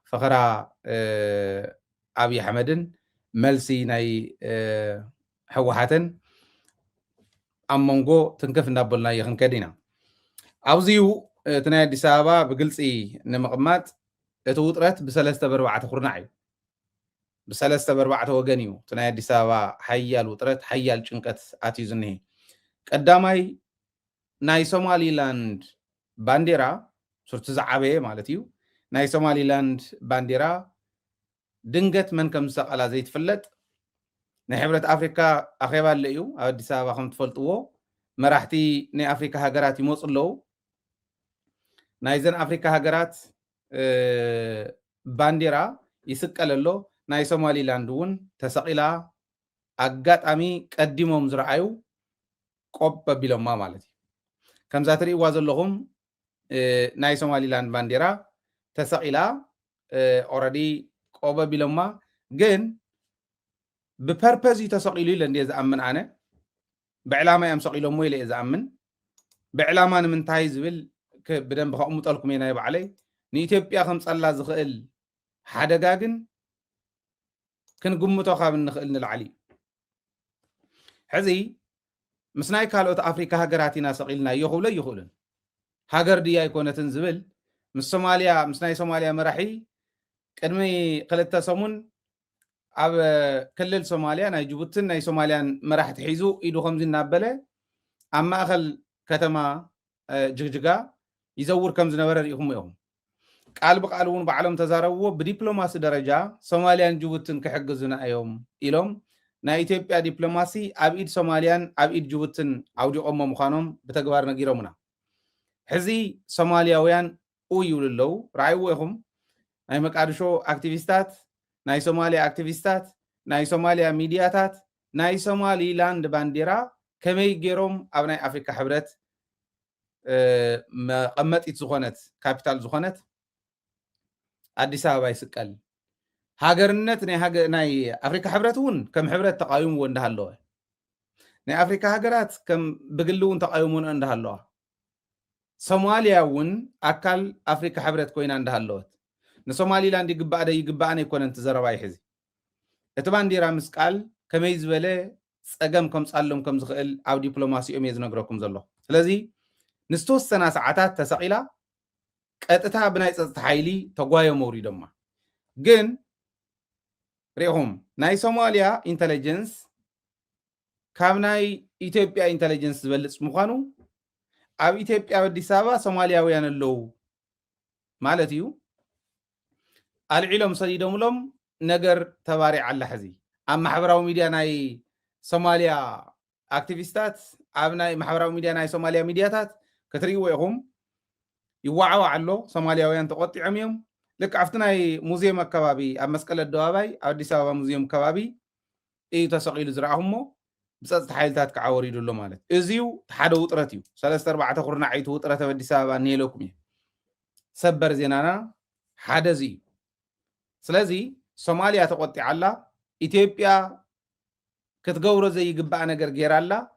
فخرا أبي أحمدن ملسي ناي حوحاتن أمونغو تنكف نابلنا يخن كدينا أوزيو تناي أديس أبابا بقلصي نمقمات تتوطرت بسلسة بربعة خرناعي بسلسة بربعة وغنيو تناي أديس أبابا حيال وطرت حيال چنكت آتيزنه قداماي ناي سومالي لاند بانديرا صرت زعبه مالتيو ناي سومالي لاند بانديرا دنگت من كم سقلا زي تفلت نحبرت أفريقيا أخيبا الليو أديس أبابا خم تفلتوو مراحتي ني أفريقيا هاجرات يموص اللو نايزن أفريقيا هاجرات بانديرا يسقل اللو ناي سومالي لاندون تسقلا أقات أمي قدمهم زرعيو قب بلوما مالتي كم زاتري وازل لهم ناي سومالي لاند بانديرا تسقلا already قب بلوما جن ببربز يتسقلي لندي إذا أمن أنا بعلامة يمسقلهم ويلي إذا أمن بعلامة من تايز بال بدن بخأمو طالكم ينا يبع علي نيتيبيا خمس الله زخيل حدا جاجن كن قمتو خابن نخيل نلعلي حزي مسناي كالوت أفريقيا هاجراتنا سقيلنا يخولن هاجر دي يكون تنزبل من الصوماليا مسناي صوماليا مرحي كدمي قلتا سمون أب كلل صوماليا ناي جبوتن ناي صوماليا مرح تحيزو إيدو خمزين نابلة أما أخل كتما جغجغا يزور كم زنبرر يهم يوم قال بقالون بعلم تزاروا بدبلوماسي درجة صوماليان جبوتن كحجزنا أيوم إلهم نا إثيوبيا دبلوماسي أبيد صوماليان أبيد جبوتن أودي مخانم بتجوار نجيرمنا حزي صومالياويان ويوللو رأيوهم ناي مقارشو أكتيفيستات ناي صوماليا أكتيفيستات ناي صوماليا ميدياتات ناي صومالي لاند بانديرا كمي جيروم أبناء أفريقيا حبرت قمت زخونت كابيتال زخونت أديس أبابا يسقل هاجرنت ناي أفريقيا حبرتون كم حبرت تقايم وندها الله ناي أفريقيا هاجرات كم بقلون تقايمون عندها الله صوماليا ون أكل أفريقيا حبرت كوين عندها الله نصومالي لاند يقبع أنا يكون انت زرباي حزي اتبان ديرا مسقال كم يزبله سقم كم صالهم كم زخيل أو دبلوماسي أميز نقرأكم زلوا لذي نستوس سنة ساعات تسقيلا قطتا بناي صدت حيلي تغوايو موريدما جن ريهم ناي صوماليا انتليجنس كامناي إثيوبيا انتليجنس زبلص مخانو اب إثيوبيا وديس أبابا صومالياويان اللو مالتيو العلم صديدهم لهم نجر تبارع على حزي أما محبراو ميديا ناي صوماليا اكتيفيستات ابناي محبراو ميديا ناي صوماليا ميدياتات كتريوهم يوعوا علو صومالياويان تقطعهم يوم لك عفتناي موزيوم الكبابي أما مسكال الدوابي أو أديس أبابا موزيوم كبابي إيه تسقيل زرعهمو بس حيلتات كعوري دولو مالت إزيو تحدو وطرتيو 3-4 قرنا عيتو وطرته أديس أبابا نيلوكم سبر زينانا حدا زي سلازي صوماليا تقطع الله إثيوبيا كتقورو زي قبع نقر غير الله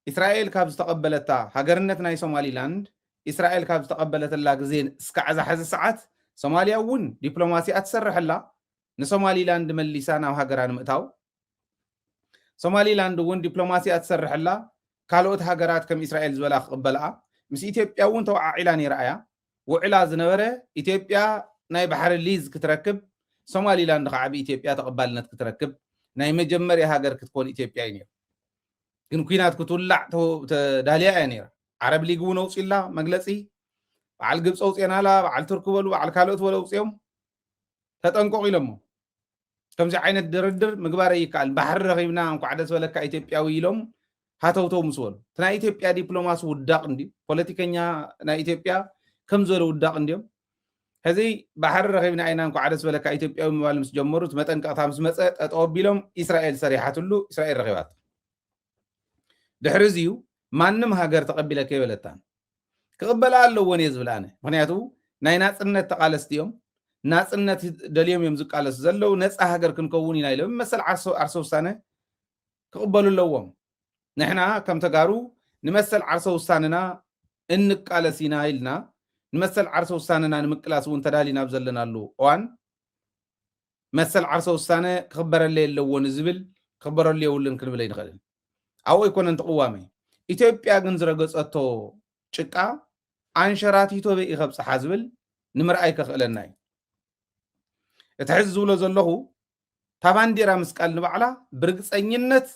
إسرائيل كابز تقبلتها هاجرنت ناي صومالي لاند إسرائيل كابز تقبلت الله زين سكعز حز ساعات صوماليا ون دبلوماسي أتسرح الله نصومالي لاند مليسانا وهاجران مقتاو صومالي لاند ون دبلوماسي أتسرح الله كالوت هاجرات كم إسرائيل زولا قبلها مس إثيوبيا ون توقع إعلاني رأيا وعلا زنبرة إثيوبيا ناي بحر الليز كتركب صومالي لاند خعبي إثيوبيا تقبلنت كتركب ناي مجمر هاجر كتكون إثيوبيا ينير كن كوينات كتولع داليا ينير عرب ليغو نوص إلا مجلسي بعل جبس أوصينا لا بعل تركبلو بعل كالوت ولا أوصيهم تتنقوا إلهم كم زي عين الدردر مقبارة يكال بحر رغيبنا أنكو عدس ولا كإثيوبيا ويلهم هاتو مسؤول تنا إثيوبيا دبلوماس وداق عندي بوليتيكيا نا إثيوبيا كم زول وداق عندهم هذي بحر رغيبنا أين أنكو عدس ولا كإثيوبيا وموالمس جمهورت متن كأطامس مسأت أتقبلهم إسرائيل صريحة له إسرائيل رغيبات دحرزيو ማንም ሀገር ተቀቢለ ከበለታን ከቀበላለው ወኔዝ ብላነ ምክንያቱ ናይ ናጽነት ተቃለስቲዮም ናጽነት ደልዮም የምዝቃለስ ዘለው ነፃ ሀገር ክንከውን ኢና ኢሎም መሰል ዓርሶ ውሳነ ከቀበሉለዎም ንሕና ከም ተጋሩ ንመሰል ዓርሶ ውሳነና እንቃለሲና ኢልና نمثل عرسه وساننا نمكلاس ونتدالي نابزل لنا له وان مثل عرسه وسانه خبر اللي لو نزبل خبر اللي يقولن كن بلاي نخدم أو يكون أنت قوامي إثيوبيا جنزر قصته شقة አንሸራቲቶ በኢኸብጽ ሓዝብል ንምርኣይ ከኽእለናይ እትሕዝብሎ ዘለኹ ታባንዴራ ምስቃል ንባዕላ ብርግፀኝነት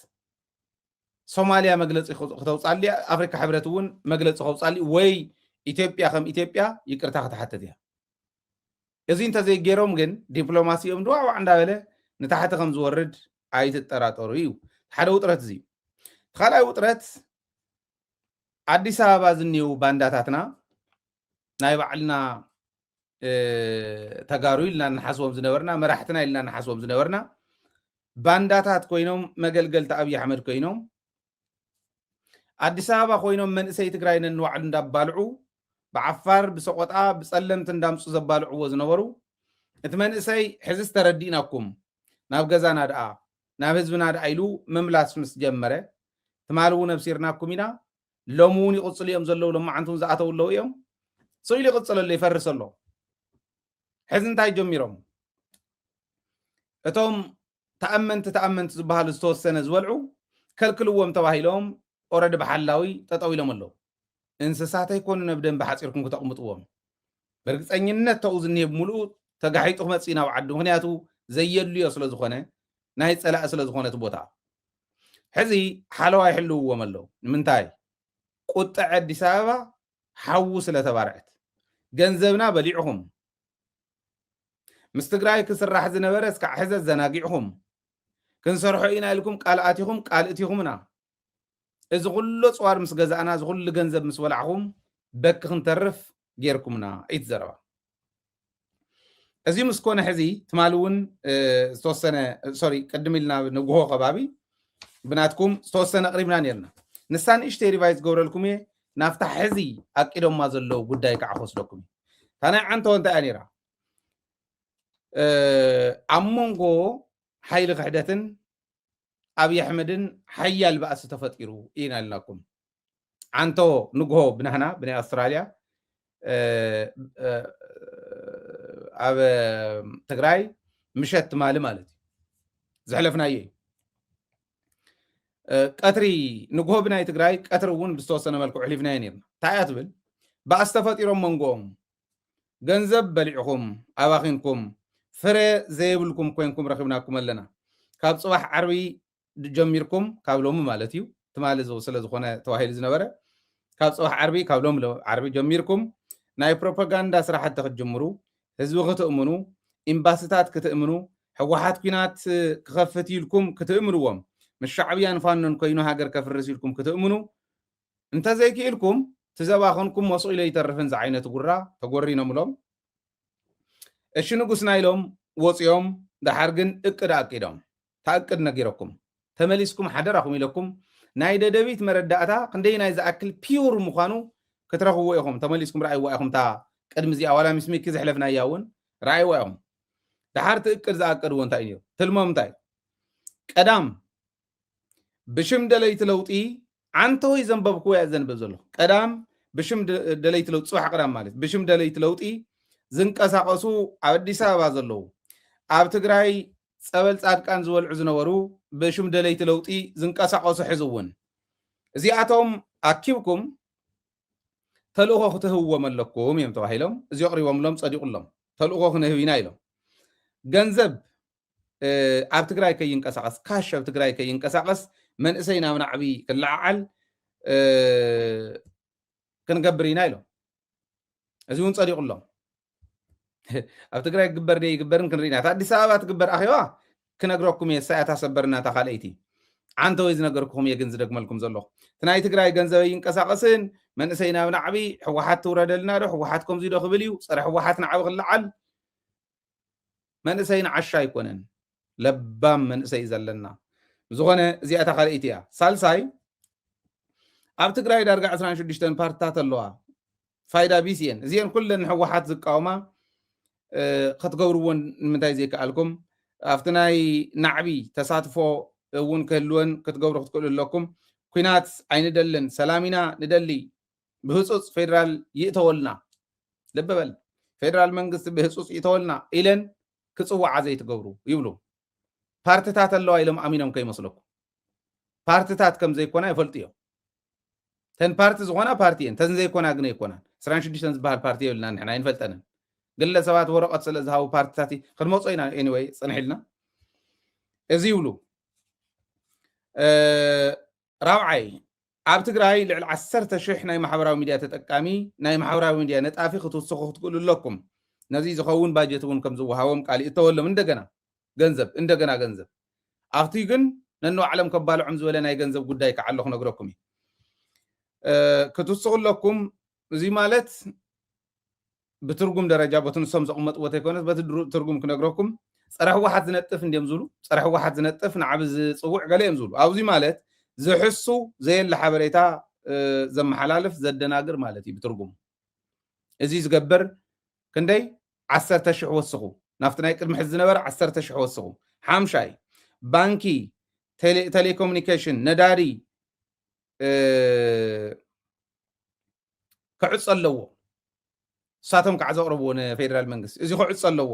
ሶማልያ መግለፂ ክተውፃሊ ኣፍሪካ ሕብረት እውን መግለፂ ክተውፃሊ ወይ ኢትዮጵያ ከም ኢትዮጵያ ይቅርታ ክትሓትት እያ እዚ እንተዘይገይሮም ግን ዲፕሎማሲኦም ድዋዕዋዕ እንዳበለ ንታሕቲ ከም ዝወርድ ኣይትጠራጠሩ እዩ ሓደ ውጥረት እዚ ካልኣይ ውጥረት አዲስ አበባ ዝኒው ባንዳታትና ናይ ባዕልና ተጋሩ ኢልና ንሓስቦም ዝነበርና መራሕትና ኢልና ንሓስቦም ዝነበርና ባንዳታት ኮይኖም መገልገልቲ ኣብይ ኣሕመድ ኮይኖም አዲስ አበባ ኮይኖም መንእሰይ ትግራይ ነንዋዕሉ እንዳባልዑ ብዓፋር ብሰቆጣ ብፀለምቲ እንዳምፁ ዘባልዕዎ ዝነበሩ እቲ መንእሰይ ሕዝስ ተረዲእናኩም ናብ ገዛና ደኣ ናብ ህዝብና ደኣ ኢሉ መምላስ ምስ ጀመረ ትማልው ነብሲርናኩም ኢና ሎሙን ይቅፅሉ እዮም ዘለው ለማዓንቱን ዝኣተው ለው እዮም ሰኢሉ ይቅፅለሉ ይፈርሰሎ ሕዚ እንታይ ጀሚሮም እቶም ተኣመንቲ ዝበሃሉ ዝተወሰነ ዝበልዑ ከልክልዎም ተባሂሎም ኦረዲ በሓላዊ ጠጠው ኢሎም ኣለው እንስሳት ኣይኮኑ ነብደን ብሓፂርኩም ክተቕምጥዎም በርግፀኝነት ተው ዝኒሄ ብምሉእ ተጋሒጡ ክመፅእ ናብ ዓዲ ምክንያቱ ዘየድልዮ ስለዝኾነ ናይ ፀላእ ስለዝኾነት ቦታ ሕዚ ሓለዋ ይሕልውዎም ኣለው ንምንታይ ቁጥዕ አዲስ አበባ ሓዉ ስለተባርዐት ገንዘብና በሊዕኹም ምስ ትግራይ ክስራሕ ዝነበረ እስካዕ ሕዘ ዘናጊዕኹም ክንሰርሖ ኢና ኢልኩም ቃልኣቲኹም ቃልእቲኹምና እዚ ኩሉ ፅዋር ምስ ገዛእና እዚ ኩሉ ገንዘብ ምስ በላዕኹም በኪ ክንተርፍ ጌርኩምና ይትዘረባ እዚ ምስ ኮነ ሕዚ ትማል እውን ዝተወሰነ ሶሪ ቅድም ኢልና ንጉሆ ከባቢ ብናትኩም ዝተወሰነ ቅሪብና ነርና ንሳን እሽተይ ሪቫይዝ ገብረልኩም እየ ናፍታ ሕዚ ኣቂዶማ ዘለው ጉዳይ ከዓ ክወስደኩም ታናይ ዓንተ እንታይ እያ ነይራ ኣብ መንጎ ሓይሊ ክሕደትን ኣብይ ኣሕመድን ሓያል ባእሲ ተፈጢሩ ኢና ኢልናኩም ዓንቶ ንግሆ ብናህና ብናይ ኣስትራልያ ኣብ ትግራይ ምሸት ትማሊ ማለት እዩ ዘሕለፍናየ ቀትሪ ንግሆ ብናይ ትግራይ ቀትሪ እውን ብዝተወሰነ መልክዑ ሕሊፍናየ ነርና እንታይ እያ ትብል ባእሲ ተፈጢሮም መንጎኦም ገንዘብ በሊዕኹም ኣባኺንኩም ፍረ ዘይብልኩም ኮይንኩም ረኪብናኩም ኣለና ካብ ፅባሕ ዓርቢ ጀሚርኩም ካብ ሎሚ ማለት እዩ ትማሊ ስለዝኾነ ተባሂሉ ዝነበረ ካብ ፅባሕ ዓርቢ ካብ ሎሚ ዓርቢ ጀሚርኩም ናይ ፕሮፓጋንዳ ስራሕቲ ክትጅምሩ ህዝቢ ክትእምኑ ኤምባሲታት ክትእምኑ ሕወሓት ኩናት ክኸፍት ኢልኩም ክትእምንዎም مش شعبيان فانن كوينو هاجر كفرس لكم كتؤمنو انت زي كيلكم تزباخنكم وصو الى يترفن زعينه غرا تغورينا ملوم اش نغسنا يلوم وصيوم دحرغن اقد اقيدوم تاقد نغيركم تمليسكم حدركم يلكم ناي ددبيت مرداتا قندي ناي زاكل بيور مخانو كترخوا يخم تمليسكم راي وايخم تا قدم زي اولا مسميك زحلفنا ياون راي وايهم دحرت اقد زاقد وانت ايو تلمم تاي قدام بشم دليت لوطي عنتوي زنببكو يا زنبب زلو قدام بشم دليت لوط صح قدام مالت بشم دليت لوطي زنقساقسو አዲስ አበባ ዘለው ኣብ ትግራይ ጸበል ጻድቃን ዝወልዑ ዝነበሩ በሽም ደለይቲ ለውጢ ዝንቀሳቀሱ ሕዝውን እዚኣቶም ኣኪብኩም ተልእኾ ክትህብዎም ኣለኩም እዮም ተባሂሎም እዚ ኣቕሪቦምሎም ጸዲቁሎም ተልእኾ ክንህብና ኢሎም ገንዘብ ኣብ ትግራይ ከይንቀሳቀስ ካሽ ኣብ ትግራይ ከይንቀሳቀስ መንእሰይና ምናዕቢ ክለዓዓል ክንገብር ኢና ኢሎም እዚ እውን ጸዲቁሎም ኣብ ትግራይ ግበር ደይ ግበርን ክንሪና ኣዲስ ኣበባ ትግበር ኣኺዋ ክነግረኩም የሳያታ ሰበርና ተኻለይቲ አንተ ወይ ዝነገርኩም የግን ዝደግመልኩም ዘለኹ ትናይ ትግራይ ገንዘብ ይንቀሳቀስን መንእሰይና ምናዕቢ ሕወሓት ትውረደልና ዶ ሕወሓት ከምዚ ዶ ክብል እዩ ፀረ ሕወሓት ንዓቢ ክለዓል መንእሰይና ዓሻ ኣይኮነን ለባም መንእሰይ ዘለና ዝኾነ እዚኣ ተኻለይቲ እያ ሳልሳይ ኣብ ትግራይ ዳርጋ 16 ፓርቲታት ኣለዋ ፋይዳ ቢሲን እዚአን ኩለን ሕወሓት ዝቃወማ ክትገብርዎን ንምንታይ ዘይከኣልኩም ኣብቲ ናይ ናዕቢ ተሳትፎ እውን ክህልወን ክትገብሩ ክትክእሉ ኣለኩም ኩናት ኣይንደልን ሰላሚና ንደሊ ብህፁፅ ፌደራል ይእተወልና ልበበል ፌደራል መንግስቲ ብህፁፅ ይተወልና ኢለን ክፅዋዓ ዘይትገብሩ ይብሉ ፓርቲታት ኣለዋ ኢሎም ኣሚኖም ከይመስለኩም ፓርቲታት ከም ዘይኮና ይፈልጡ እዮም ተን ፓርቲ ዝኾና ፓርቲ እየን ተን ዘይኮና ግን ኣይኮናን 26 ዝበሃል ፓርቲ የብልና ንሕና ይንፈልጠንን ግለሰባት ወረቐት ስለ ዝሃቡ ፓርቲታት ክንመፆ ኢና ኤኒዌይ ፀንሒልና እዚ ይብሉ ራብዓይ ኣብ ትግራይ ልዕሊ 10,000 ናይ ማሕበራዊ ሚድያ ተጠቃሚ ናይ ማሕበራዊ ሚድያ ነጣፊ ክትውስኹ ክትክእሉ ኣለኩም ነዚ ዝኸውን ባጀት እውን ከም ዝወሃቦም ቃል እተወሎም እንደገና ገንዘብ ኣብቲ ግን ነንባዕሎም ከባልዖም ዝበለ ናይ ገንዘብ ጉዳይ ከዓ ኣሎ ክነግረኩም እዩ ክትውስኹ ኣለኩም እዚ ማለት ብትርጉም ደረጃ በትንሶም ዘቕመጥዎ ኣይኮነስ በቲ ትርጉም ክነግረኩም ፀረ ህወሓት ዝነጥፍ እንዲዮም ዝብሉ ፀረ ህወሓት ዝነጥፍ ንዓብ ዝፅውዕ ገለ እዮም ዝብሉ ኣብዚ ማለት ዝሕሱ ዘየለ ሓበሬታ ዘመሓላልፍ ዘደናግር ማለት እዩ ብትርጉም እዚ ዝገብር ክንደይ 10,000 ወስኹ ናፍቲ ናይ ቅድሚ ሕዚ ዝነበረ 10,000 ወስኹ ሓምሻይ ባንኪ ቴሌኮሙኒኬሽን ነዳዲ ክዕፅ ኣለዎ ሳቶም ከዓ ዘቕርብዎ ንፌደራል መንግስቲ እዚ ክዕፅ ኣለዎ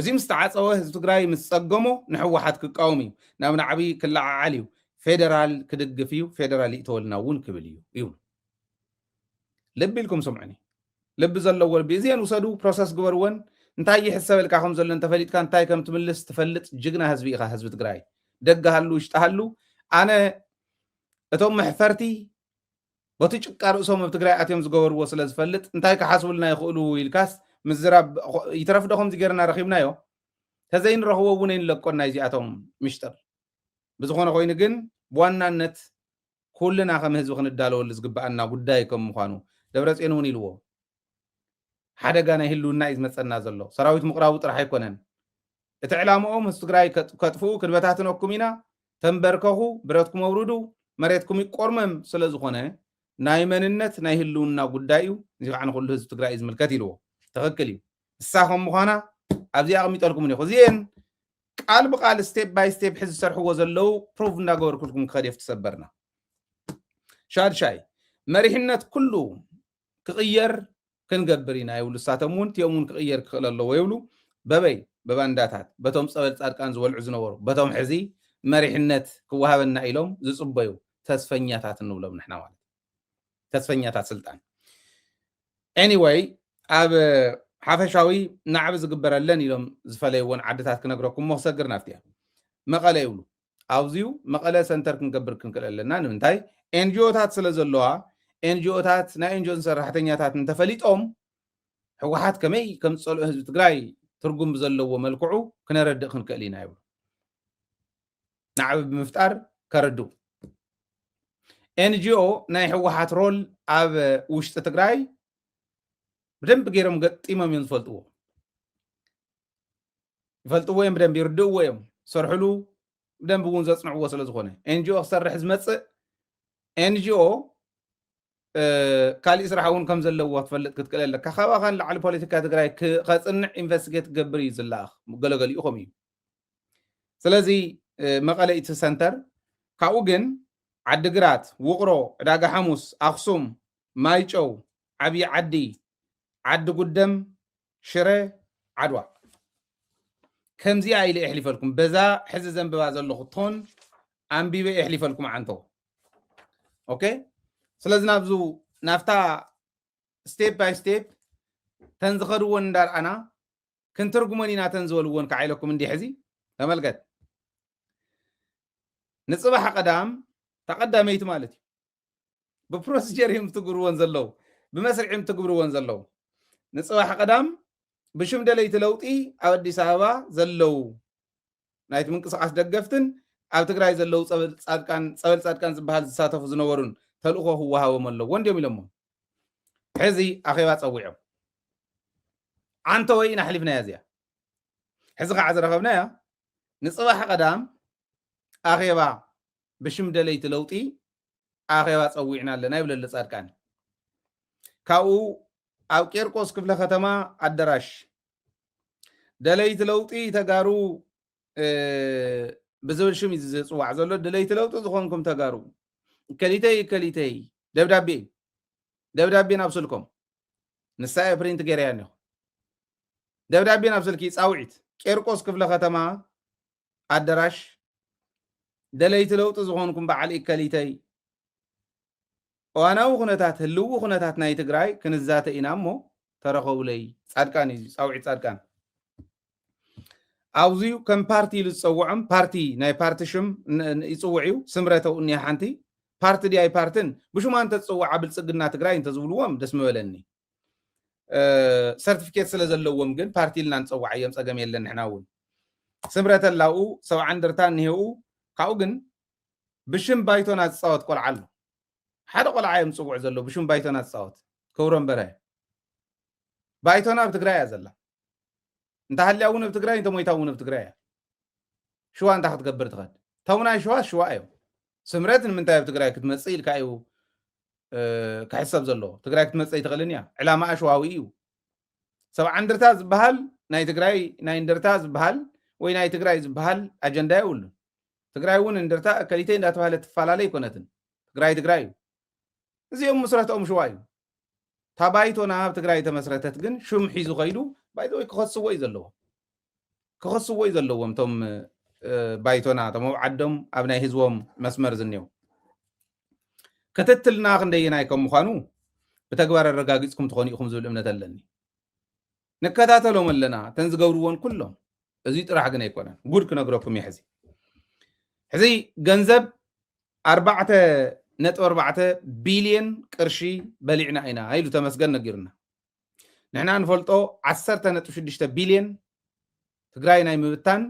እዚ ምስ ተዓፀወ ህዝቢ ትግራይ ምስ ፀገሞ ንሕወሓት ክቃወም እዩ ናብ ንዓብዪ ክለዓዓል እዩ ፌደራል ክድግፍ እዩ ፌደራል ይእተወልና እውን ክብል እዩ ይብሉ ልቢ ኢልኩም ስምዑኒ ልቢ ዘለዎ ልቢ እዚአን ውሰዱ ፕሮሰስ ግበርዎን እንታይ ይሕሰበልካ ከም ዘሎ እንተፈሊጥካ እንታይ ከም ትምልስ ትፈልጥ ጅግና ህዝቢ ኢኻ ህዝቢ ትግራይ ደጋሃሉ ይሽጣሃሉ ኣነ እቶም መሕፈርቲ በቲ ጭቃ ርእሶም ኣብ ትግራይ ኣትዮም ዝገበርዎ ስለ ዝፈልጥ እንታይ ክሓስቡልና ይኽእሉ ኢልካስ ምዝራብ ይትረፍ ዶ ከምዚ ጌርና ረኺብናዮ ተዘይንረኽቦ እውን ኣይንለቆና እዚኣቶም ምሽጥር ብዝኾነ ኮይኑ ግን ብዋናነት ኩልና ከም ህዝቢ ክንዳለወሉ ዝግባአና ጉዳይ ከም ምዃኑ ደብረፅዮን እውን ኢልዎ ሓደጋ ናይ ህልውና እዩ ዝመፀና ዘሎ ሰራዊት ምቕራቡ ጥራሕ ኣይኮነን እቲ ዕላምኦም ህዝቢ ትግራይ ከጥፍኡ ክንበታትነኩም ኢና ተንበርከኹ ብረትኩም ኣውርዱ መሬትኩም ይቆርመም ስለ ዝኾነ ናይ መንነት ናይ ህልውና ጉዳይ እዩ እዚ ከዓ ንኩሉ ህዝቢ ትግራይ እዩ ዝምልከት ኢልዎ ትኽክል እዩ ንሳኹም ምዃና ኣብዚ ኣቕሚጠልኩም እኒኹ እዚአን ቃል ብቃል ስቴፕ ባይ ስቴፕ ሕዚ ዝሰርሕዎ ዘለው ፕሩቭ እንዳገበርኩልኩም ክኸደፍ ትሰበርና ሻድሻይ መሪሕነት ኩሉ ክቕየር ክንገብር ኢና ይብሉ እሳቶም እውን እቲኦም እውን ክቕየር ክኽእል ኣለዎ ይብሉ በበይ በባንዳታት በቶም ፀበል ፃድቃን ዝበልዑ ዝነበሩ በቶም ሕዚ መሪሕነት ክወሃበና ኢሎም ዝፅበዩ ተስፈኛታት እንብሎም ንሕና ማለት ተስፈኛታት ስልጣን ኤኒዌይ ኣብ ሓፈሻዊ ናዕቢ ዝግበረለን ኢሎም ዝፈለይዎን ዓድታት ክነግረኩም ሞ ክሰግር ናፍቲ እያ መቐለ ይብሉ ኣብዚዩ መቐለ ሰንተር ክንገብር ክንክእል ኣለና ንምንታይ ኤንጂኦታት ስለ ዘለዋ ኤንጂኦታት ናይ ኤንጂኦን ሰራሕተኛታት እንተፈሊጦም ሕወሓት ከመይ ከም ዝፀልኦ ህዝቢ ትግራይ ትርጉም ብዘለዎ መልክዑ ክነረድእ ክንክእል ኢና ይብሉ ናዕቢ ብምፍጣር ከረዱ ኤንጂኦ ናይ ሕወሓት ሮል ኣብ ውሽጢ ትግራይ ብደንብ ገይሮም ገጢሞም እዮም ዝፈልጥዎ እዮም ብደንብ ይርድእዎ እዮም ሰርሕሉ ብደንብ እውን ዘፅንዕዎ ስለ ዝኾነ ኤንጂኦ ክሰርሕ ዝመፅእ ኤንጂኦ ካልእ ስራሕ እውን ከም ዘለዎ ትፈልጥ ክትክእል ኣለካ ካባኻን ላዕሊ ፖለቲካ ትግራይ ከፅንዕ ኢንቨስቲጌት ክገብር እዩ ዝለኣኽ ገለገሊኡ ከምኡ እዩ ስለዚ መቐለ እቲ ሰንተር ካብኡ ግን ዓዲግራት ውቕሮ ዕዳጋ ሓሙስ ኣክሱም ማይጨው ዓብዪ ዓዲ ዓዲ ጉደም ሽረ ዓድዋ ከምዚኣ ኢለ የሕሊፈልኩም በዛ ሕዚ ዘንብባ ዘለኹ ቶን ኣንቢበ የሕሊፈልኩም ዓንቶ ኦኬ ስለዚ ናብዙ ናፍታ ስቴፕ ባይ ስቴፕ ተንዝኸድዎን እንዳርኣና ክንትርጉመን ኢና ተንዝበልዎን ከዓ ኢለኩም እንዲህ ሕዚ ተመልከት ንፅባሕ ቀዳም ተቀዳመይቲ ማለት እዩ ብፕሮሲጀር እዮም ትግብርዎን ዘለው ብመስርዕ እዮም ትግብርዎን ዘለው ንፅባሕ ቀዳም ብሽም ደለይቲ ለውጢ ኣብ ኣዲስ ኣበባ ዘለው ናይቲ ምንቅስቃስ ደገፍትን ኣብ ትግራይ ዘለው ፀበል ፃድቃን ዝበሃል ዝሳተፉ ዝነበሩን ተልእኮ ክወሃቦም ኣለዎ እንዲኦም ኢሎሞ ሕዚ ኣኼባ ፀዊዖም ዓንተ ወይ ኢና ሓሊፍናያ እዚኣ ሕዚ ከዓ ዝረኸብናያ ንፅባሕ ቀዳም ኣኼባ ብሽም ደለይቲ ለውጢ ኣኼባ ፀዊዕና ኣለና ይብለለ ፃድቃን ካብኡ ኣብ ቄርቆስ ክፍለ ከተማ ኣዳራሽ ደለይቲ ለውጢ ተጋሩ ብዝብል ሽም እዩ ዝፅዋዕ ዘሎ ደለይቲ ለውጢ ዝኾንኩም ተጋሩ ከሊተይ ደብዳቤ ናብ ስልኮም ንሳይ ፕሪንት ገይረያ ነኹ ደብዳቤ ናብ ስልኪ ፃውዒት ቄርቆስ ክፍለ ከተማ ኣዳራሽ ደለይቲ ለውጢ ዝኾንኩም በዓል ኢከሊተይ እዋናዊ ኩነታት ህልው ኩነታት ናይ ትግራይ ክንዛተ ኢና እሞ ተረኸቡለይ ጻድቃን እዩ ፃውዒት ጻድቃን ኣብዚዩ ከም ፓርቲ ኢሉ ዝፀውዖም ፓርቲ ናይ ፓርቲ ሽም ይፅውዕ እዩ ስምረተው እኒኣ ሓንቲ ፓርቲ ዲያይ ፓርትን ብሽማ እንተዝፅዋዓ ብልፅግና ትግራይ እንተዝብልዎም ደስ ምበለኒ ሰርቲፊኬት ስለ ዘለዎም ግን ፓርቲ ኢልና ንፀዋዕ እዮም ፀገም የለን ንሕና እውን ስምረት ኣላኡ ሰብዓ እንደርታ እኒሄኡ ካብኡ ግን ብሽም ባይቶና ዝፃወት ቆልዓ ኣሎ ሓደ ቆልዓ እዮም ዝፅውዕ ዘሎ ብሽም ባይቶና ዝፃወት ክብሮም በርሀ ባይቶና ኣብ ትግራይ እያ ዘላ እንተሃልያ እውን ኣብ ትግራይ እንተሞይታ እውን ኣብ ትግራይ እያ ሽዋ እንታይ ክትገብር ትኽእል እቶም ናይ ሽዋ ሽዋ እዮም ስምረት ንምንታይ ኣብ ትግራይ ክትመፅእ ኢልካ እዩ ክሕሰብ ዘለዎ ትግራይ ክትመፅእ ይትኽእልን እያ ዕላማኣ ሽዋዊ እዩ ሰብዓ እንደርታ ዝበሃል ናይ ትግራይ ናይ እንደርታ ዝበሃል ወይ ናይ ትግራይ ዝበሃል ኣጀንዳ የብሉን ትግራይ እውን እንደርታ ከሊተይ እንዳተባሃለ ትፈላለ ይኮነትን ትግራይ ትግራይ እዩ እዚኦም መስረትኦም ሽዋ እዩ ታባይቶና ኣብ ትግራይ ተመስረተት ግን ሽም ሒዙ ኸይዱ ባይዘወይ ክኸስዎ እዩ ዘለዎም እቶም ባይቶና እቶም ኣብ ዓዶም ኣብ ናይ ህዝቦም መስመር ዝኔው ክትትልና ክንደየናይ ከም ምዃኑ ብተግባር ኣረጋጊፅኩም ትኾኑ ኢኹም ዝብል እምነት ኣለኒ ንከታተሎም ኣለና ተን ዝገብርዎን ኩሎም እዚ ጥራሕ ግን ኣይኮነን ጉድ ክነግረኩም እዩ ሕዚ ገንዘብ 4.4 ቢልዮን ቅርሺ በሊዕና ኢና ኢሉ ተመስገን ነጊሩና ንሕና ንፈልጦ 10.6 ቢልዮን ትግራይ ናይ ምብታን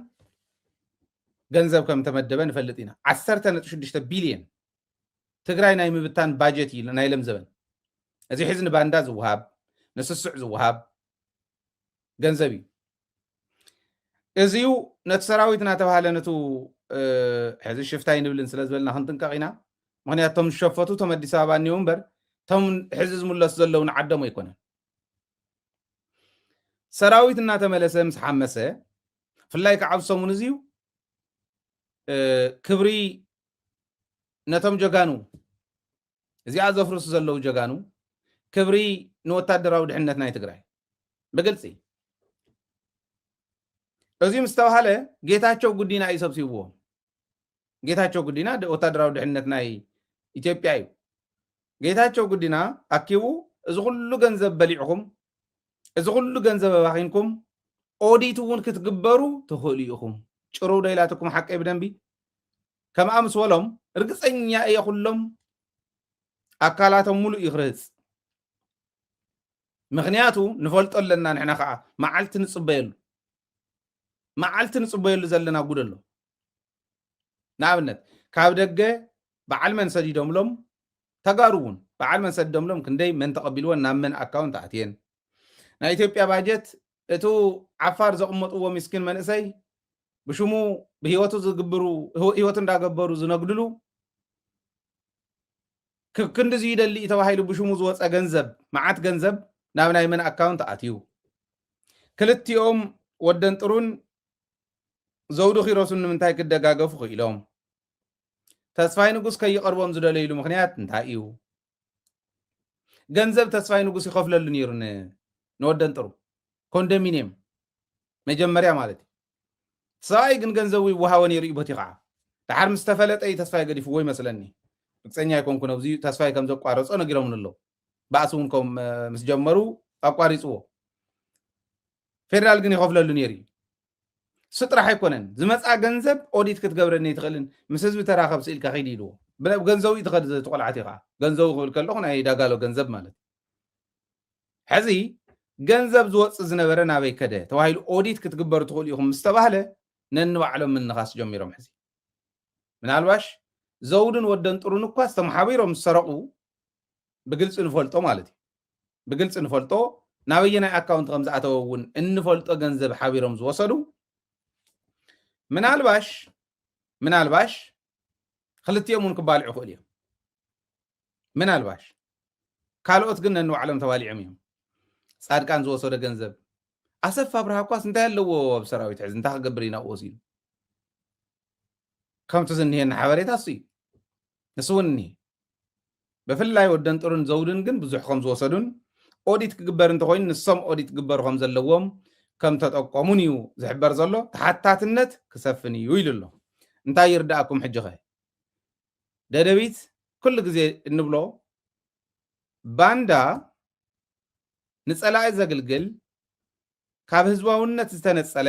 ገንዘብ ከም ተመደበ ንፈልጥ ኢና 10.6 ቢልዮን ትግራይ ናይ ምብታን ባጀት እዩ ናይ ለም ዘበን እዚ ሕዚ ንባንዳ ዝውሃብ ንስስዕ ዝውሃብ ገንዘብ እዩ እዚዩ ነቲ ሰራዊት እናተባሃለ ነቱ ሕዚ ሽፍታይ ንብልን ስለ ዝበልና ክንጥንቀቕ ኢና ምክንያቱ ቶም ዝሸፈቱ ቶም ኣዲስ ኣበባ እኒኦ እምበር ቶም ሕዚ ዝምለሱ ዘለው ንዓዶም ኣይኮነን ሰራዊት እናተመለሰ ምስ ሓመሰ ፍላይ ከዓ ኣብ ሰሙን እዚዩ ክብሪ ነቶም ጀጋኑ እዚኣ ዘፍርሱ ዘለው ጀጋኑ ክብሪ ንወታደራዊ ድሕነት ናይ ትግራይ ብግልፂ እዚ ምስ ተባሃለ ጌታቸው ጉዲና እዩ ሰብሲብዎም ጌታቸው ጉዲና ወታደራዊ ድሕነት ናይ ኢትዮጵያ እዩ ጌታቸው ጉዲና ኣኪቡ እዚ ኩሉ ገንዘብ በሊዕኩም እዚ ኩሉ ገንዘብ ኣባኺንኩም ኦዲት እውን ክትግበሩ ትኽእሉ ኢኹም ጭሩው ደይላትኩም ሓቀይ ብደንቢ ከም ኣምስ ወሎም ርግፀኛ እየ ኩሎም ኣካላቶም ሙሉእ ይኽርህፅ ምክንያቱ ንፈልጦ ኣለና ንሕና ከዓ መዓልቲ ንፅበየሉ ዘለና ጉድ ኣሎ ንኣብነት ካብ ደገ በዓል መን ሰዲዶምሎም ተጋሩ እውን በዓል መን ሰዲዶምሎም ክንደይ መን ተቐቢልዎን ናብ መን ኣካውንት ኣትየን ናይ ኢትዮጵያ ባጀት እቱ ዓፋር ዘቕመጥዎ ምስኪን መንእሰይ ብሽሙ ብሂወቱ ዝግብሩ ሂወቱ እንዳገበሩ ዝነግድሉ ክንዲዚ ይደሊ ተባሂሉ ብሽሙ ዝወፀ ገንዘብ መዓት ገንዘብ ናብ ናይ መን ኣካውንት ኣትዩ ክልቲኦም ወደን ጥሩን ዘውዱ ኺሮሱን ንምንታይ ክደጋገፉ ክኢሎም ተስፋይ ንጉስ ከይቐርቦም ዝደለይሉ ምክንያት እንታይ እዩ ገንዘብ ተስፋይ ንጉስ ይኸፍለሉ ነይሩ ንወደን ጥሩ ኮንዶሚኒየም መጀመርያ ማለት ሰብኣይ ግን ገንዘቡ ይወሃቦ ነይሩ እዩ በቲ ከዓ ድሓር ምስ ተፈለጠ ተስፋይ ገዲፍዎ ይመስለኒ ብፅኛ ይኮንኩን ኣብዚ ተስፋይ ከም ዘቋረፆ ነጊሮምን ኣሎ ባእሲ እውን ከም ምስ ጀመሩ ኣቋሪፅዎ ፌደራል ግን ይኸፍለሉ ነይሩ እዩ እሱ ጥራሕ ኣይኮነን ዝመፃ ገንዘብ ኦዲት ክትገብረኒ ይትኽእልን ምስ ህዝቢ ተራኸብ ስኢልካ ኸይዲ ኢልዎ ገንዘቡ እዩ ትኸድ ትቆልዓት ኢኻ ገንዘቡ ክብል ከለኹ ናይ ዳጋሎ ገንዘብ ማለት ሕዚ ገንዘብ ዝወፅእ ዝነበረ ናበይ ከደ ተባሂሉ ኦዲት ክትግበሩ ትኽእሉ ኢኹም ምስ ተባህለ ነንባዕሎም ምንኻስ ጀሚሮም ሕዚ ምናልባሽ ዘውድን ወደን ጥሩን እኳ ዝተመሓቢሮም ዝሰረቑ ብግልፂ ንፈልጦ ማለት እዩ ብግልፂ ንፈልጦ ናበየናይ ኣካውንት ከም ዝኣተወ እውን እንፈልጦ ገንዘብ ሓቢሮም ዝወሰዱ ምናልባሽ ክልቲኦም እውን ክባልዑ ይኽእሉ እዮም ምናልባሽ ካልኦት ግን ነንባዕሎም ተባሊዖም እዮም ጻድቃን ዝወሰደ ገንዘብ ኣሰፋ ብርሃ እኳስ እንታይ ኣለዎ ኣብ ሰራዊት ሕዚ እንታይ ክገብር ኢና ወሲዱ ከምቲ ዝኒሄና ሓበሬታ እሱ እዩ ንሱ እውን እኒሄ ብፍላይ ወደን ጥሩን ዘውድን ግን ብዙሕ ከም ዝወሰዱን اوديت كجبر انت خوين نسم اوديت كجبر خم زلوم كم تطقمون يو زحبر زلو تحتاتنت كسفني يويل له انت يرداكم حجخه ددبيت كل غزي نبلو باندا نصلا زغلغل ካብ ህዝባውነት ዝተነጸለ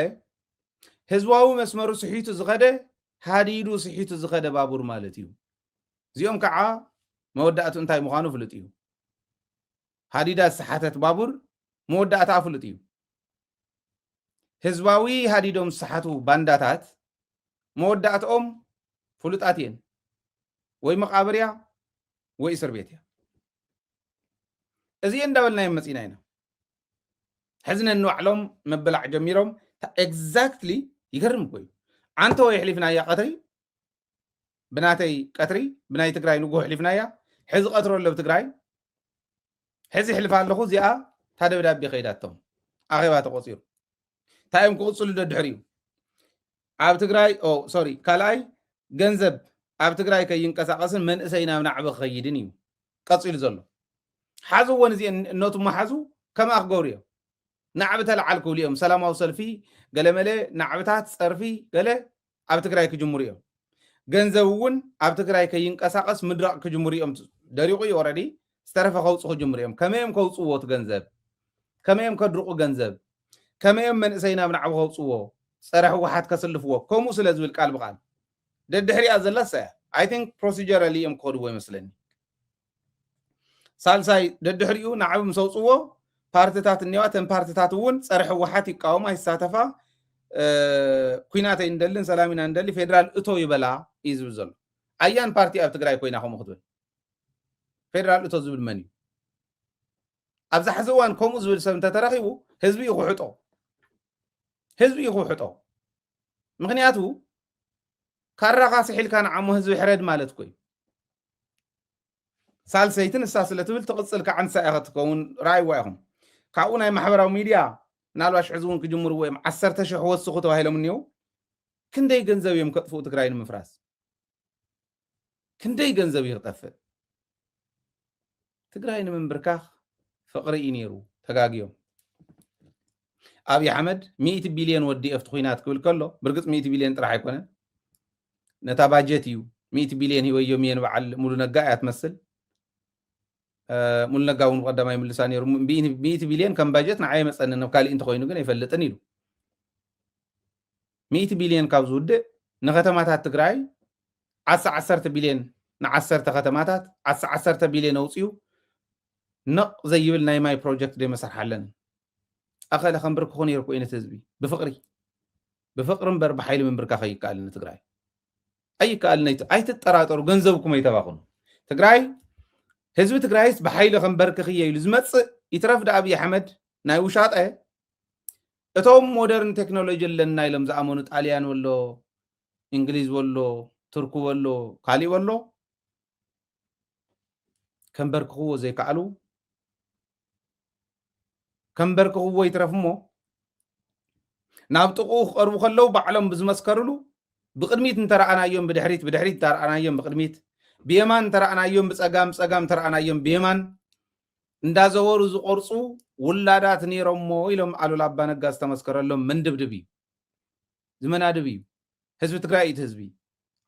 ህዝባዊ መስመሩ ስሒቱ ዝኸደ ሃዲዱ ስሒቱ ዝኸደ ባቡር ማለት እዩ እዚኦም ከዓ መወዳእቱ እንታይ ምዃኑ ፍሉጥ እዩ ሃዲዳ ሰሓተት ባቡር መወዳእታ ፍሉጥ እዩ ህዝባዊ ሃዲዶም ሰሓቱ ባንዳታት መወዳእቶም ፍሉጣት እየን ወይ መቃብርያ ወይ እስር ቤት እያ እዚ እንዳበልና የመፂና ኢና حزن النوعلهم مبلع جميلهم exactly يقرم كوي أنت ويحلفنا يا قطري بناتي قطري بناي تقراي نقول حلفنا يا حز قطر ولا بتقراي حز يحلف على الخوز يا هذا بدا بخيراتهم أخيبات قصير تايم قصول ده دحريو عب تقراي أو سوري كلاي جنزب عب تقراي كي ينقص قسم من أسينا من عب خيدني قصير زلوا حزو ونزي النوت ما حزو كما أخبوريه نعبت العالكو اليوم سلام وصل فيه قال ملي نعبتات صرفي قال ابتكراي كجمهوريهم ገንዘቡን ኣብ ትግራይ ከይንቀሳቀስ ምድራቅ ከጅሙሪኦም ደሪቁ ኦሬዲ ዝተረፈ ከውፅኡ ጅሙሪኦም ከመይም ከውፅዎ ገንዘብ ከመይም ከድርቁ ገንዘብ ከመይም መንእሰይና ብናዕቡ ከውፅዎ ፀረሕ ዋሓት ከስልፍዎ ከምኡ ስለ ዝብል ቃል ብቃል ደድሕሪያ ዘለሰ አይ ቲንክ ፕሮሲጀራሊ እም ኮድዎ ይመስለኒ ሳልሳይ ደድሕሪኡ ናዕቡ ምሰውፅዎ ፓርቲታት እኒዋተን ፓርቲታት እውን ፀረሕ ዋሓት ይቃወማ ይሳተፋ ኩናት እንደልን ሰላሚና እንደሊ ፌደራል እቶ ይበላ ይዝብ ዘሎ አያን ፓርቲ ኣብ ትግራይ ኮይና ከም ክትብል ፌደራል እቶ ዝብል መን ኣብዛ ሕዝዋን ከምኡ ዝብል ሰብ እንተተረኺቡ ህዝቢ ይኹሕጦ ምክንያቱ ካራኻ ስሒልካ ንዓሞ ህዝቢ ሕረድ ማለት ኮይ ሳልሰይትን እሳ ስለትብል ትቕፅል ከዓንሳ ኢኻ ትከውን ራእይዋ ኢኹም ካብኡ ናይ ማሕበራዊ ሚድያ ናልባሽ ሕዝቡን ክጅምሩ ወይም 10,000 ወስኹ ተባሂሎም እኒው ክንደይ ገንዘብ እዮም ከጥፍኡ ትግራይ ንምፍራስ ክንደይ ገንዘብ ይኽጠፍእ ትግራይ ንምንብርካኽ ፍቅሪ እዩ ነይሩ ተጋጊዮም አብይ አሕመድ 100 ቢልዮን ወዲ እፍቲ ኩናት ክብል ከሎ ብርግጽ 100 ቢልዮን ጥራሕ አይኮነን ነታ ባጀት እዩ 100 ቢልዮን ህወዮም የን በዓል ሙሉ ነጋ እያ ትመስል ሙሉ ነጋ እውን ቀዳማይ ምልሳ ነይሩ 100 ቢልዮን ከም ባጀት ንዓይ መፀን ነው ካልእ እንተ ኮይኑ ግን አይፈልጥን ኢሉ 100 ቢልዮን ካብ ዝውድእ ንከተማታት ትግራይ 10 ቢልዮን ን10 ከተማታት 10 ቢልዮን አውፅዩ نق زي يبلنا ماي بروجكت دي مسرح لنا أخي لخن برك خوني يركو إنه تزبي بفقر مبر بحيل من بركة خي قال تقراي أي قال نيت أي تتراتر جنزبكم يتباخون تقراي حزب تقرايس بحيل خن برك خي يلزمت يترفد أبي أحمد ناي وشاط اتوم مودرن تكنولوجي لنا يلم زعمون طاليان ولا انجليز ولا تركو ولا قالي ولا كم برك هو زي قالوا كم برك هو يترفمو نابطقو قربو خلو بعلم بزمسكرلو بقدميت انترعنا يوم بدحريت ترعنا يوم بقدميت بيمان ترعنا يوم بصقام ترعنا يوم بيمان እንዳዘወሩ ዝቆርጹ ውላዳት ነይሮሞ ኢሎም አሉ ላባ ነጋስ ተመስከረሎም ምን ድብድብ ዝመናድብ ህዝብ ትግራይ ህዝቢ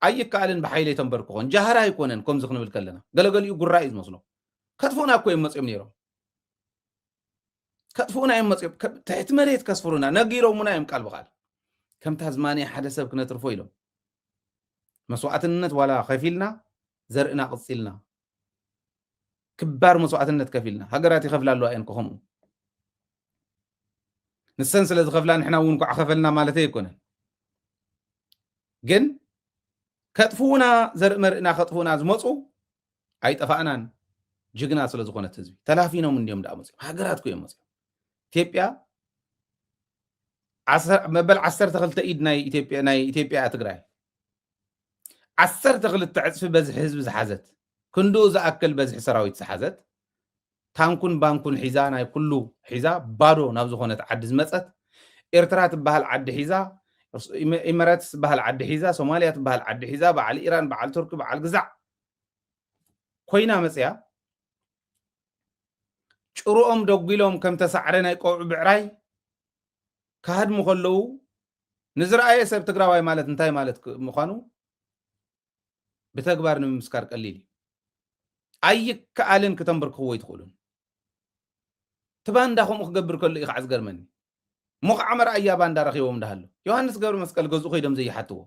አይካልን በኃይለ ተንበርኩን ጃሃራ ይኮነን ከም ዝክንብል ከለና ገለገሊኡ ጉራይ ዝመስሎ ከጥፉና እኮ ይመጽም ነይሮ كتفونا يوم مصيب تحت مريت كسفرونا نقيرو منا يوم قال بقال كم تازماني حدا سب كنا ترفو يلو مسوعة النت ولا خفيلنا زرقنا قصيلنا كبار مسوعة النت كفيلنا هقراتي خفلا له أينكو هم نسنسل إذا خفلان إحنا ونكو عخفلنا مالتي يكونن جن كتفونا زرق مرقنا خطفونا زمصو عيت أفعنان جغنا سلا زخونه تزبي تلافينا من يوم دا مصيب هاغراتكو يوم مصيب ኢትዮጵያ 10 ተኽልተ ኢድ ናይ ኢትዮጵያ ትግራይ 10 ተኽልተ ዕፅፊ በዝሒ ህዝቢ ዝሓዘት ክንዱ ዝኣክል በዝሒ ሰራዊት ዝሓዘት ታንኩን ባንኩን ሒዛ ናይ ኩሉ ሒዛ ባዶ ናብ ዝኾነት ዓዲ ዝመፀት ኤርትራ ትበሃል ዓዲ ሒዛ ኢሚሬትስ ትበሃል ዓዲ ሒዛ ሶማልያ ትበሃል ዓዲ ሒዛ በዓል ኢራን በዓል ቱርክ በዓል ግዛዕ ኮይና መፅያ ጭሩኦም ደጉሎም ከም ተሳዕረ ናይ ቆውዕ ብዕራይ ካድሙ ከለዉ ንዝረኣየ ሰብ ትግራዋይ ማለት እንታይ ማለት ምዃኑ ብተግባር ንምምስካር ቀሊል እዩ ኣይከኣልን ክተንብርክዎ ይትኽእሉን ትባንዳ ከምኡ ክገብር ከሎ እዩ ከዓ ዝገርመኒ ሙኽዓ መርኣያ ባንዳ ረኺቦም እንዳሃሎ ዮሃንስ ገብረ መስቀል ገዝኡ ከይዶም ዘይሓትዎ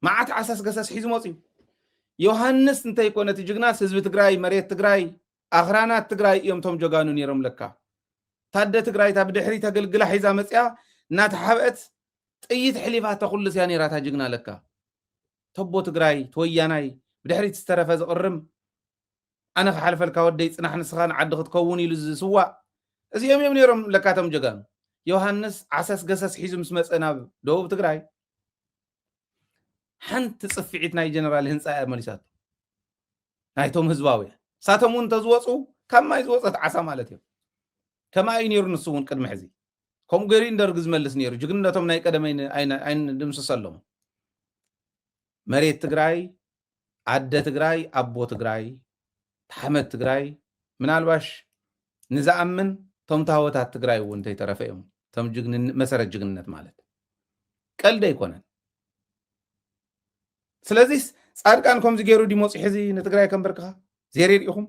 መዓት ዓሳስ ገሳስ ሒዙ መፅዩ ዮሃንስ እንተይኮነ እቲ ጅግናስ ህዝቢ ትግራይ መሬት ትግራይ ኣኽራናት ትግራይ እዮም ቶም ጀጋኑ ነይሮም ለካ ታደ ትግራይ ታ ብድሕሪት ኣገልግላ ሒዛ መፅያ እናተሓብአት ጥይት ሕሊፋታ ኩሉስ እያ ነይራታ ጅግና ለካ ተቦ ትግራይ ተወያናይ ብድሕሪት ዝተረፈ ዝቕርም ኣነ ክሓልፈልካ ወደይ ፅናሕ ንስኻ ንዓዲ ክትከውን ኢሉ ዝስዋዕ እዚኦም እዮም ነይሮም ለካ ቶም ጀጋኑ ዮሃንስ ዓሳስ ገሳስ ሒዙ ምስ መፀ ናብ ደቡብ ትግራይ ሓንቲ ፅፊዒት ናይ ጀነራል ህንፃ እያ መሊሳቱ ናይቶም ህዝባዊ ሳቶም እውን ተዝወፁ ካብ ማይ ዝወፀት ዓሳ ማለት እዮም ከማይ እዩ ነይሩ ንሱ እውን ቅድሚ ሕዚ ከምኡ ገይሩ እንደርግ ዝመልስ ነይሩ ጅግንነቶም ናይ ቀደመይ ድምስሰሎም መሬት ትግራይ ኣደ ትግራይ ኣቦ ትግራይ ተሓመድ ትግራይ ምናልባሽ ንዝኣምን ቶም ታወታት ትግራይ እውን እንተይተረፈ እዮም ቶም መሰረት ጅግንነት ማለት ቀልዲ ኣይኮነን ስለዚ ጻድቃን ከምዚ ገይሩ ዲሞፅ ሕዚ ንትግራይ ከንበርክኻ ዜሬር ኢኹም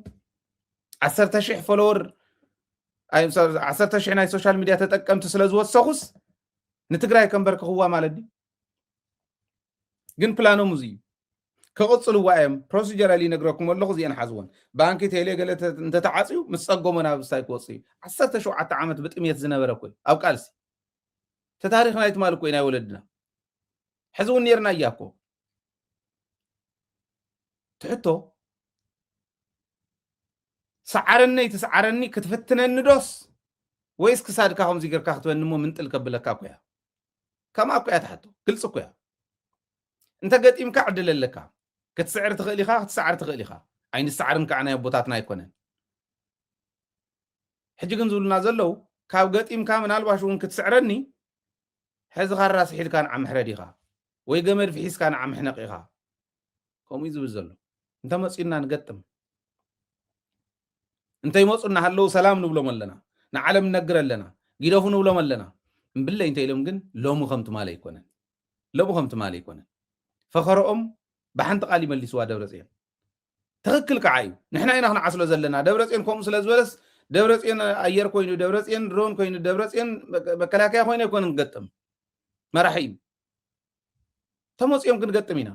10,000 ፎሎወር 10,000 ናይ ሶሻል ሚድያ ተጠቀምቲ ስለ ዝወሰኹስ ንትግራይ ከንበርክኽዋ ማለት ድዩ ግን ፕላኖም እዚ እዩ ክቕፅልዋ እዮም ፕሮሲጀራሊ ነግረኩም ኣለኹ እዚአን ሓዝወን ባንኪ ቴሌ ገለ እንተተዓፅዩ ምስ ፀጎሞ ናብ ስታይ ክወፅ እዩ 17 ዓመት ብጥሜት ዝነበረ ኮይ ኣብ ቃልሲ ተታሪክ ናይቲ ማል ኮይ ናይ ወለድና ሕዚ እውን ነርና እያኮ ትሕቶ ሰዓረኒ ተሰዓረኒ ክትፈትነኒ ዶስ ወይስ ክሳድካ ከምዚ ጌርካ ክትበኒ ሞ ምንጥል ከብለካ ኮያ ከማ ኮያ ተሕቶ ግልጽ ኮያ እንተ ገጢምካ ዕድለለካ ክትስዕር ትኽእል ኢኻ ክትሰዓር ትኽእል ኢኻ ዓይን ሰዓርን ከዓ ናይ ቦታትና ኣይኮነን ሕጂ ግን ዝብሉና ዘለው ካብ ገጢምካ ምናልባሽ እውን ክትስዕረኒ ሕዚ ካራ ስሒልካ ንዓምሕረድ ኢኻ ወይ ገመድ ፍሒስካ ንዓምሕነቕ ኢኻ ከምኡ ዝብል ዘሎ እንተ መፂና ንገጥም እንተይ መፁና ሃለው ሰላም ንብሎም ኣለና ንዓለም ነግር ኣለና ጊደፉ ንብሎም ኣለና እምብለይ እንተ ኢሎም ግን ሎሙ ከምቲ ማለ ኣይኮነን ሎሙ ከምቲ ማለ ኣይኮነን ፈኸረኦም ብሓንቲ ቃል ይመሊስዋ ደብረፅዮን ትኽክል ከዓ እዩ ንሕና ኢና ክንዓስሎ ዘለና ደብረፅዮን ከምኡ ስለ ዝበለስ ደብረፅዮን ኣየር ኮይኑ ደብረፅዮን ድሮን ኮይኑ ደብረፅዮን መከላከያ ኮይኑ ኣይኮነ ንገጥም መራሒ እዩ ተመፅኦም ክንገጥም ኢና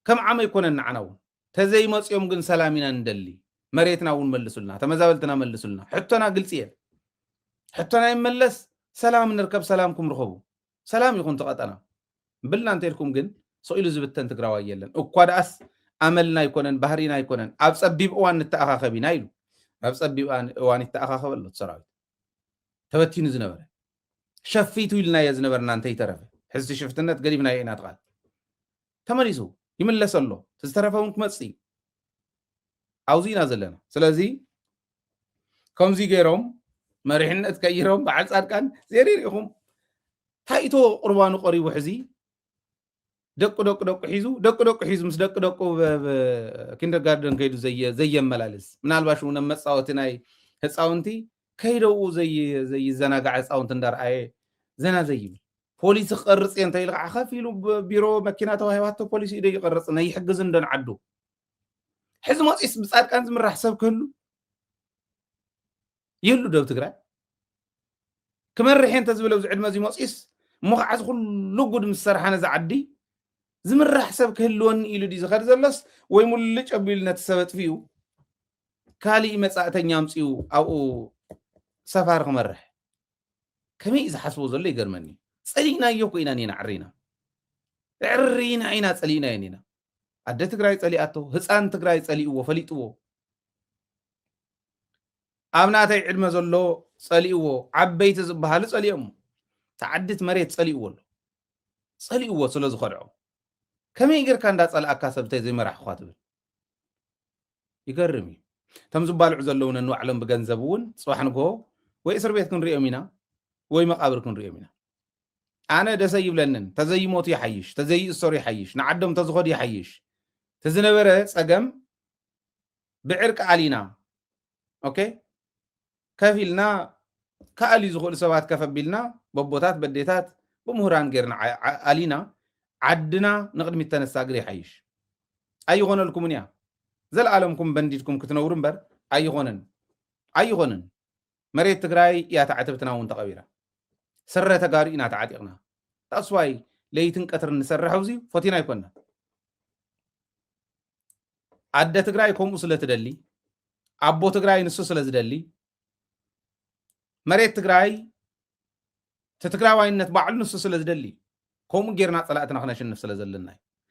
ከም ዓመ ይኮነን ንዓና እውን ተዘይመፅኦም ግን ሰላም ኢና ንደሊ መሬትና እውን መልሱልና ተመዛበልትና መልሱልና ሕቶና ግልጽ እየ ሕቶና ይመለስ ሰላም ንርከብ ሰላምኩም ርኸቡ ሰላም ይኹን ተቐጠና ብልና እንተልኩም ግን ሰኢሉ ዝብተን ትግራዋይ የለን እኳ ደኣስ ኣመልና ይኮነን ባህሪና ይኮነን ኣብ ፀቢብ እዋን ንተኣኻኸብ ኢና ኢሉ ኣብ ፀቢብ እዋን ይተኣኻኸብ ኣሎ ሰራዊት ተበቲኑ ዝነበረ ሸፊቱ ኢልናየ ዝነበርና እንተይተረፈ ሕዚ ሽፍትነት ገዲብና ኢና ትቓል ተመሊሱ ይምለስ ኣሎ ዝተረፈውን ክመፅእ እዩ ኣብዙ ኢና ዘለና ስለዚ ከምዚ ገይሮም መሪሕነት ቀይሮም በዓል ጻድቃን ዜሪር ኢኹም ታይቶ ቁርባኑ ቀሪቡ ሕዚ ደቁ ሒዙ ምስ ደቁ ኪንደርጋርደን ከይዱ ዘየመላልስ ምናልባሽ እውን መፃወቲ ናይ ህፃውንቲ ከይደው ዘይዘናጋዕ ህፃውንቲ እንዳርኣየ ዘና ዘይብል ፖሊስ ክቐርፅ እየ እንተኢሉ ከዓ ከፍ ኢሉ ቢሮ መኪና ተዋሂባቶ ፖሊስ ኢደ ይቐርፅ ናይ ይሕግዝ እንደን ዓዱ ሕዚ መፂስ ብጻድቃን ዝምራሕ ሰብ ክህሉ ይህሉ ደብ ትግራይ ክመርሕ እንተ ዝብለው ዝዕድመ እዚ መፂስ እሞ ከዓ ኩሉ ጉድ ምስ ሰርሓ ነዚ ዓዲ ዝምራሕ ሰብ ክህልወኒ ኢሉ ዲ ዝኸድ ዘሎስ ወይ ሙልጭ ኣቢሉ ነቲ ሰብ ኣጥፊኡ ካሊእ መጻእተኛ ኣምፅኡ ኣብኡ ሰፋር ክመርሕ ከመይ ዝሓስቦ ዘሎ ይገርመኒ ፀሊእናዮ ኮይና ኒና ዕሪና ኢና ፀሊእና ኒና ኣደ ትግራይ ፀሊኣቶ ህፃን ትግራይ ፀሊእዎ ፈሊጥዎ ኣብ ናተይ ዕድመ ዘሎ ፀሊእዎ ዓበይቲ ዝበሃሉ ፀሊኦም ተዓድት መሬት ፀሊእዎ ኣሎ ፀሊእዎ ስለ ዝኸድዖ ከመይ ጌርካ እንዳፀላእካ ሰብተይ ዘይመራሕኳ ትብል ይገርም እዩ እቶም ዝባልዑ ዘለዉ ነንባዕሎም ብገንዘብ እውን ፅባሕ ንግሆ ወይ እስር ቤት ክንሪኦም ኢና ወይ መቃብር ክንሪኦም ኢና ኣነ ደሰ ይብለንን ተዘይሞቱ ይሓይሽ ተዘይእሰሩ ይሓይሽ ንዓዶም ተዝኸዱ ይሓይሽ ተዝነበረ ፀገም ብዕርቂ ኣሊና اوكي كفيلنا كالي زغل سوات كفبيلنا ببوتات بديتات بمهران غيرنا علينا عدنا نقدم التنساقري حيش اي غون لكم يا زل عالمكم بنديتكم كتنورن بر اي غونن مريت تግራይ يا تعتبتنا وانت قبيره سره تغارينا تعاتقنا تاسواي ليتن قطر نسرحو زي فتينا يكون عد تግራይ كوم سلتدلي ابو تግራይ نسو سلازدلي مريت تግራይ تتግራዋይነት ባዕሉ ንሱ ስለዝደሊ ከምኡ ጌርና ፀላእትና ክነሽንፍ ስለዘለና